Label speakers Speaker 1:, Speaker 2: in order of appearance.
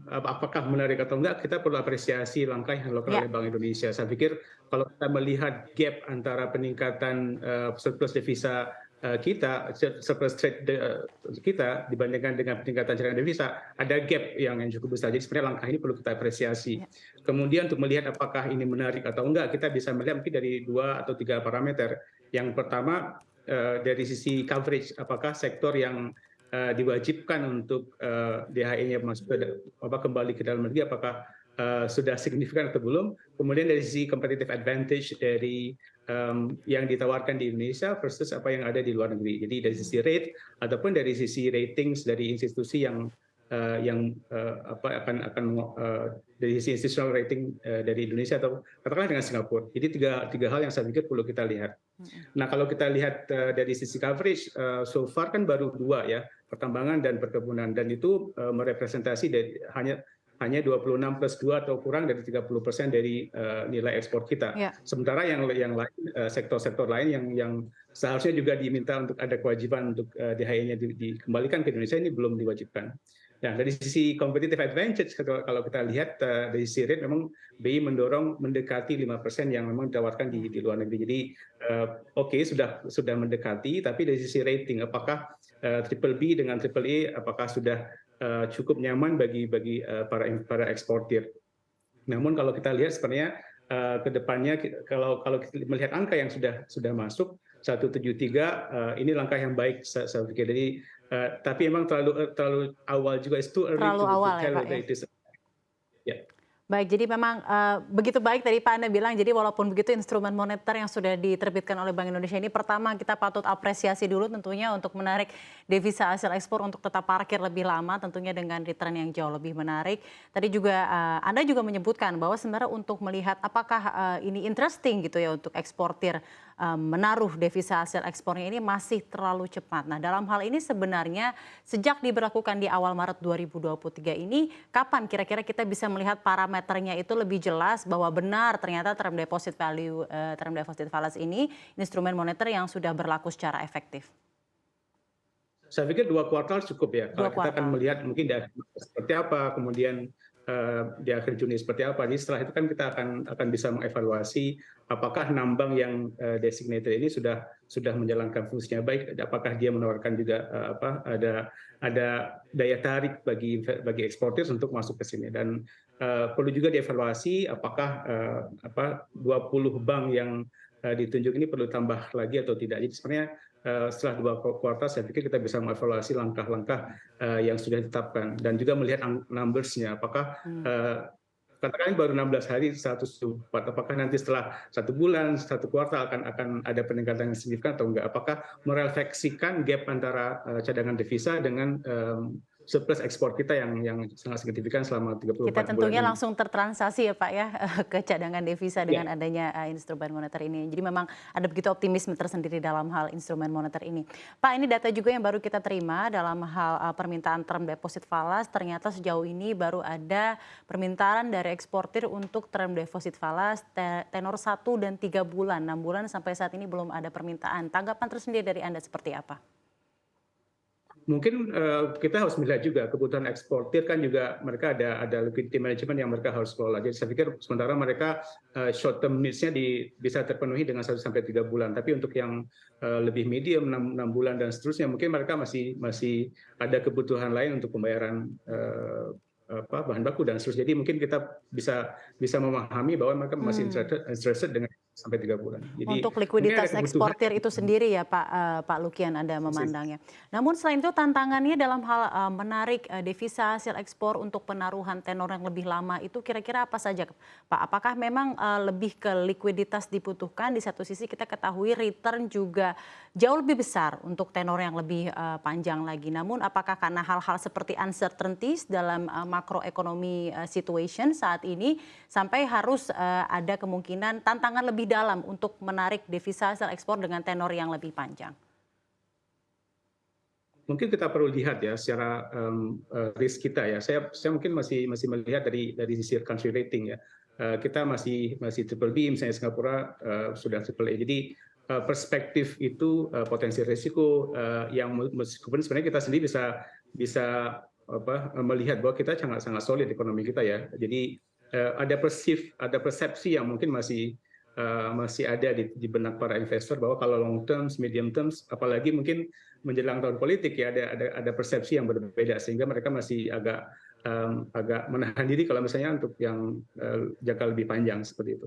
Speaker 1: apakah menarik atau enggak, kita perlu apresiasi langkah yang dilakukan
Speaker 2: Ya,
Speaker 1: oleh Bank Indonesia. Saya pikir kalau kita melihat gap antara peningkatan surplus devisa kita, surplus trade kita dibandingkan dengan peningkatan cadangan devisa, ada gap yang cukup besar. Jadi sebenarnya langkah ini perlu kita apresiasi.
Speaker 2: ya.
Speaker 1: Kemudian untuk melihat apakah ini menarik atau enggak, kita bisa melihat mungkin dari 2 atau 3 parameter. Yang pertama dari sisi coverage, apakah sektor yang diwajibkan untuk DHE-nya masuk kembali ke dalam negeri, apakah sudah signifikan atau belum. Kemudian dari sisi competitive advantage dari yang ditawarkan di Indonesia versus apa yang ada di luar negeri. Jadi dari sisi rate ataupun dari sisi ratings dari institusi yang akan dari sisi institutional rating dari Indonesia atau katakanlah dengan Singapura. Jadi tiga hal yang saya pikir perlu kita lihat. Nah, kalau kita lihat dari sisi coverage, so far kan baru 2 ya, pertambangan dan perkebunan, dan itu merepresentasi hanya 26+2 atau kurang dari 30% dari nilai ekspor kita.
Speaker 2: Ya.
Speaker 1: Sementara yang lain, sektor-sektor lain yang seharusnya juga diminta untuk ada kewajiban untuk DHE-nya dikembalikan ke Indonesia, ini belum diwajibkan. Nah, dari sisi competitive advantage, kalau kita lihat dari sisi rate, memang BI mendorong mendekati 5% yang memang ditawarkan di luar negeri. Jadi oke, sudah mendekati, tapi dari sisi rating, apakah triple B dengan triple E, apakah sudah cukup nyaman bagi para eksportir. Namun kalau kita lihat sebenarnya ke depannya, kalau kita melihat angka yang sudah masuk 173, ini langkah yang baik saya pikir. Jadi tapi memang terlalu awal juga, it's too early
Speaker 2: Terlalu
Speaker 1: to
Speaker 2: awal ya,
Speaker 1: tell
Speaker 2: Pak,
Speaker 1: whether
Speaker 2: ya?
Speaker 1: it is. Ya.
Speaker 2: Baik, jadi memang begitu baik tadi Pak Anda bilang, jadi walaupun begitu instrumen moneter yang sudah diterbitkan oleh Bank Indonesia ini, pertama kita patut apresiasi dulu tentunya untuk menarik devisa hasil ekspor untuk tetap parkir lebih lama, tentunya dengan return yang jauh lebih menarik. Tadi juga Anda juga menyebutkan bahwa sebenarnya untuk melihat apakah ini interesting gitu ya untuk eksportir menaruh devisa hasil ekspornya ini masih terlalu cepat. Nah, dalam hal ini sebenarnya sejak diberlakukan di awal Maret 2023 ini, kapan kira-kira kita bisa melihat parameternya itu lebih jelas bahwa benar ternyata term deposit value, term deposit fallacy ini instrumen moneter yang sudah berlaku secara efektif?
Speaker 1: Saya pikir 2 kuartal cukup ya. Kalau
Speaker 2: Dua
Speaker 1: kita akan
Speaker 2: kuartal.
Speaker 1: melihat mungkin di akhir Maret seperti apa, kemudian di akhir Juni seperti apa. Jadi setelah itu kan kita akan bisa mengevaluasi apakah nambang yang designated ini sudah menjalankan fungsinya baik, apakah dia menawarkan juga ada daya tarik bagi eksportir untuk masuk ke sini. Dan perlu juga dievaluasi apakah 20 bank yang ditunjuk ini perlu tambah lagi atau tidak. Jadi sebenarnya setelah 2 kuartal, saya pikir kita bisa mengevaluasi langkah-langkah yang sudah ditetapkan dan juga melihat numbers-nya. Apakah katakan baru 16 hari 104, apakah nanti setelah 1 bulan, 1 kuartal akan ada peningkatan yang signifikan atau enggak? Apakah merefleksikan gap antara cadangan devisa dengan surplus ekspor kita yang sangat signifikan selama
Speaker 2: Kita
Speaker 1: 34 bulan
Speaker 2: tentunya
Speaker 1: ini?
Speaker 2: langsung tertransaksi ya Pak ya, ke cadangan devisa dengan
Speaker 1: Ya.
Speaker 2: adanya instrumen moneter ini. Jadi memang ada begitu optimisme tersendiri dalam hal instrumen moneter ini. Pak, ini data juga yang baru kita terima dalam hal permintaan term deposit fallacy, ternyata sejauh ini baru ada permintaan dari eksportir untuk term deposit fallacy tenor 1 dan 3 bulan, 6 bulan sampai saat ini belum ada permintaan. Tanggapan tersendiri dari Anda seperti apa?
Speaker 1: Mungkin kita harus melihat juga kebutuhan eksportir, kan juga mereka ada liquidity management yang mereka harus kelola. Jadi saya pikir sementara mereka short term needs-nya bisa terpenuhi dengan 1 sampai 3 bulan. Tapi untuk yang lebih medium 6 bulan dan seterusnya, mungkin mereka masih ada kebutuhan lain untuk pembayaran bahan baku dan seterusnya. Jadi mungkin kita bisa memahami bahwa mereka masih interested dengan sampai 3 bulan. Jadi
Speaker 2: Untuk
Speaker 1: mungkin ada
Speaker 2: likuiditas
Speaker 1: kebutuhan
Speaker 2: eksportir itu sendiri ya Pak, Pak Lukian Anda memandangnya. Namun selain itu tantangannya dalam hal menarik devisa hasil ekspor untuk penaruhan tenor yang lebih lama itu kira-kira apa saja Pak? Apakah memang lebih ke likuiditas dibutuhkan, di satu sisi kita ketahui return juga jauh lebih besar untuk tenor yang lebih panjang lagi. Namun apakah karena hal-hal seperti uncertainties dalam makroekonomi situation saat ini sampai harus ada kemungkinan tantangan lebih dalam untuk menarik devisa hasil ekspor dengan tenor yang lebih panjang?
Speaker 1: Mungkin kita perlu lihat ya secara risk kita ya. Saya mungkin masih melihat dari sisi country rating ya. Kita masih triple B, misalnya Singapura sudah triple A. Jadi perspektif itu potensi risiko yang meskipun sebenarnya kita sendiri bisa melihat bahwa kita sangat solid ekonomi kita ya. Jadi ada persepsi yang mungkin masih ada di benak para investor bahwa kalau long term, medium term, apalagi mungkin menjelang tahun politik ya ada persepsi yang berbeda sehingga mereka masih agak menahan diri kalau misalnya untuk yang jangka lebih panjang seperti itu.